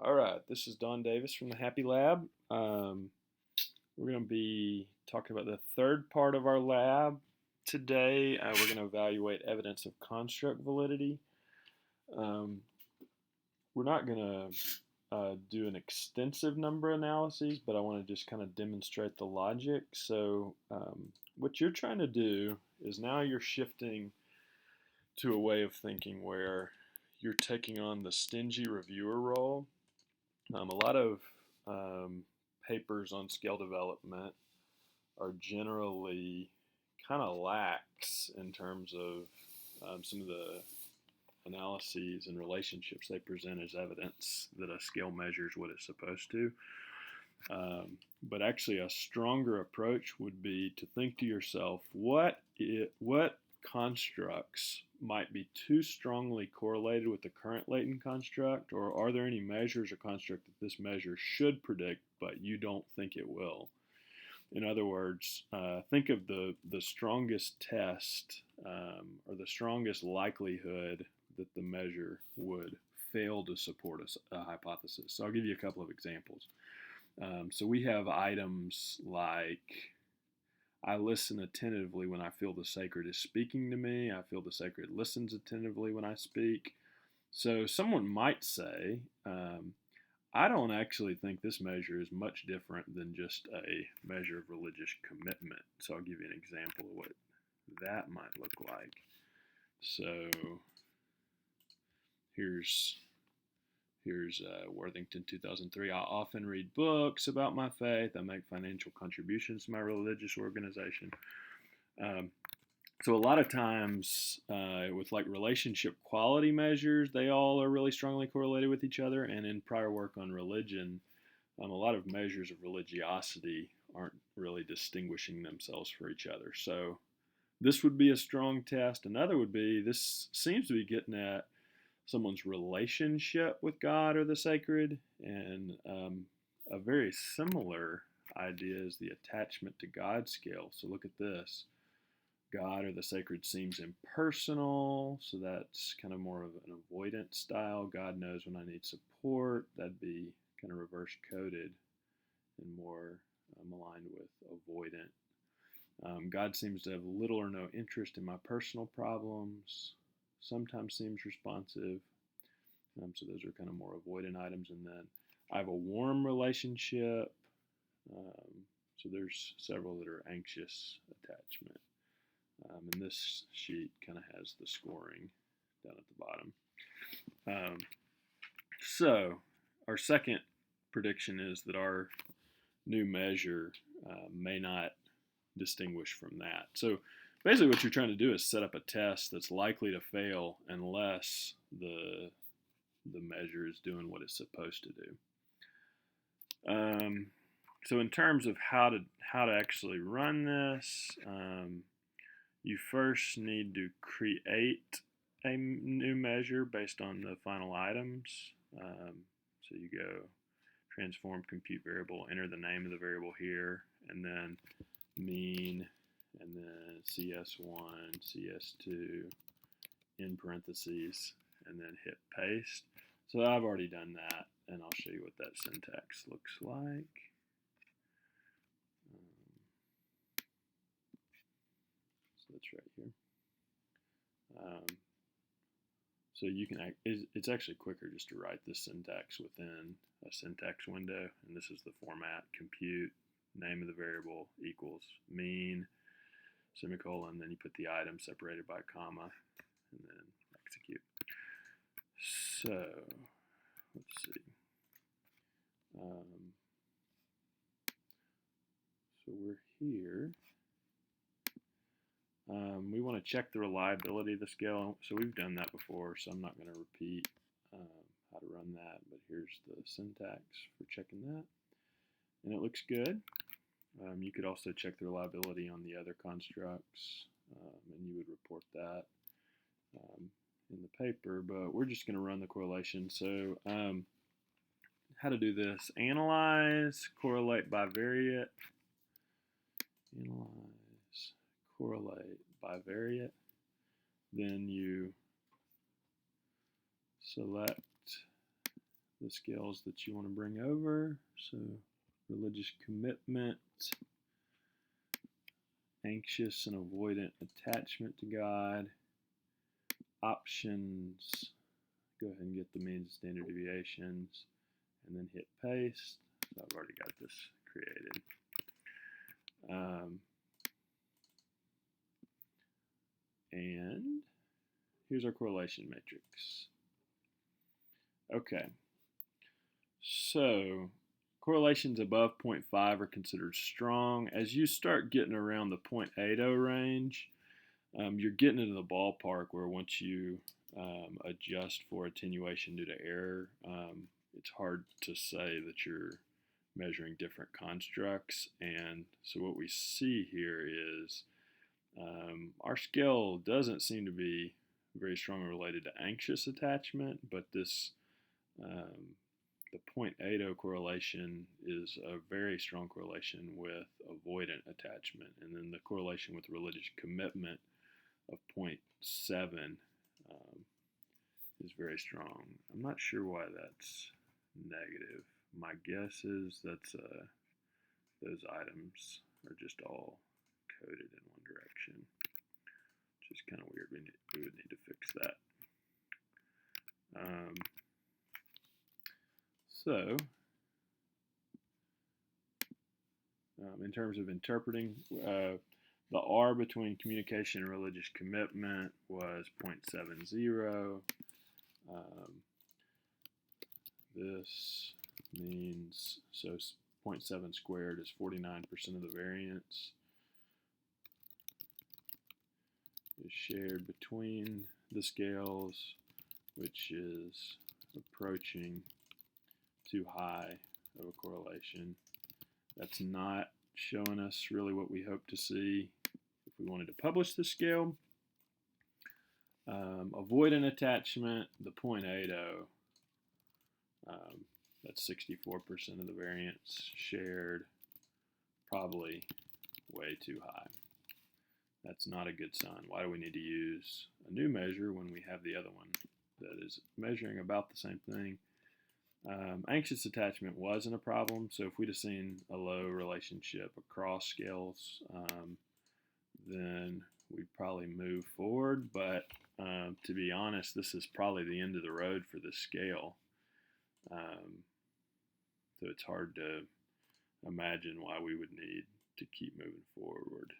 All right, this is Don Davis from the Happy Lab. We're going to be talking about the third part of our lab today. We're going to evaluate evidence of construct validity. Um, we're not going to do an extensive number analyses, but I want to just kind of demonstrate the logic. So, what you're trying to do is now you're shifting to a way of thinking where you're taking on the stingy reviewer role. A lot of um, papers on scale development are generally kind of lax in terms of some of the analyses and relationships they present as evidence that a scale measures what it's supposed to. But actually, a stronger approach would be to think to yourself, what constructs might be too strongly correlated with the current latent construct, or are there any measures or construct that this measure should predict, but you don't think it will? In other words, think of the strongest test or the strongest likelihood that the measure would fail to support a hypothesis. So I'll give you a couple of examples. So we have items like I listen attentively when I feel the sacred is speaking to me. I feel the sacred listens attentively when I speak. So someone might say, I don't actually think this measure is much different than just a measure of religious commitment. So I'll give you an example of what that might look like. So here's Worthington 2003. I often read books about my faith. I make financial contributions to my religious organization. Um, so a lot of times with like relationship quality measures, they all are really strongly correlated with each other. And in prior work on religion, a lot of measures of religiosity aren't really distinguishing themselves for each other. So this would be a strong test. Another would be this seems to be getting at someone's relationship with God or the sacred, and a very similar idea is the attachment to God scale. So look at this. God or the sacred seems impersonal, so that's kind of more of an avoidant style. God knows when I need support. That'd be kind of reverse coded and more aligned with avoidant. God seems to have little or no interest in my personal problems. Sometimes seems responsive. So those are kind of more avoidant items. And then I have a warm relationship. So there's several that are anxious attachment. And this sheet kind of has the scoring down at the bottom. So our second prediction is that our new measure may not distinguish from that. So basically what you're trying to do is set up a test that's likely to fail unless the measure is doing what it's supposed to do. So in terms of how to actually run this, you first need to create a new measure based on the final items. So you go transform compute variable, enter the name of the variable here, and then mean, and then CS1, CS2 in parentheses, and then hit paste. So I've already done that, and I'll show you what that syntax looks like. So that's right here. So you can, it's actually quicker just to write this syntax within a syntax window, and this is the format: compute, name of the variable equals mean, semicolon, then you put the item separated by a comma, and then execute. So let's see. So we're here. We want to check the reliability of the scale. So we've done that before, so I'm not going to repeat how to run that, but here's the syntax for checking that. And it looks good. You could also check the reliability on the other constructs, and you would report that in the paper, but we're just going to run the correlation. So how to do this: analyze, correlate, bivariate, analyze, correlate, bivariate. Then you select the scales that you want to bring over. So religious commitment, anxious and avoidant attachment to God, options, go ahead and get the means and standard deviations, and then hit paste. So I've already got this created. And here's our correlation matrix. Okay, so correlations above 0.5 are considered strong. As you start getting around the 0.80 range, you're getting into the ballpark where once you adjust for attenuation due to error, it's hard to say that you're measuring different constructs. And so what we see here is our scale doesn't seem to be very strongly related to anxious attachment, but this the 0.80 correlation is a very strong correlation with avoidant attachment, and then the correlation with religious commitment of 0.7 is very strong. I'm not sure why that's negative. My guess is that's those items are just all coded in one direction, which is kind of weird. We would need to fix that. So, in terms of interpreting, the R between communication and religious commitment was 0.70. This means, so 0.7 squared is 49% of the variance is shared between the scales, which is approaching too high of a correlation. That's not showing us really what we hope to see if we wanted to publish the scale. Avoidant attachment, the 0.80, that's 64% of the variance shared, probably way too high. That's not a good sign. Why do we need to use a new measure when we have the other one that is measuring about the same thing? Anxious attachment wasn't a problem, so if we'd have seen a low relationship across scales, then we'd probably move forward, but to be honest, this is probably the end of the road for this scale. So it's hard to imagine why we would need to keep moving forward.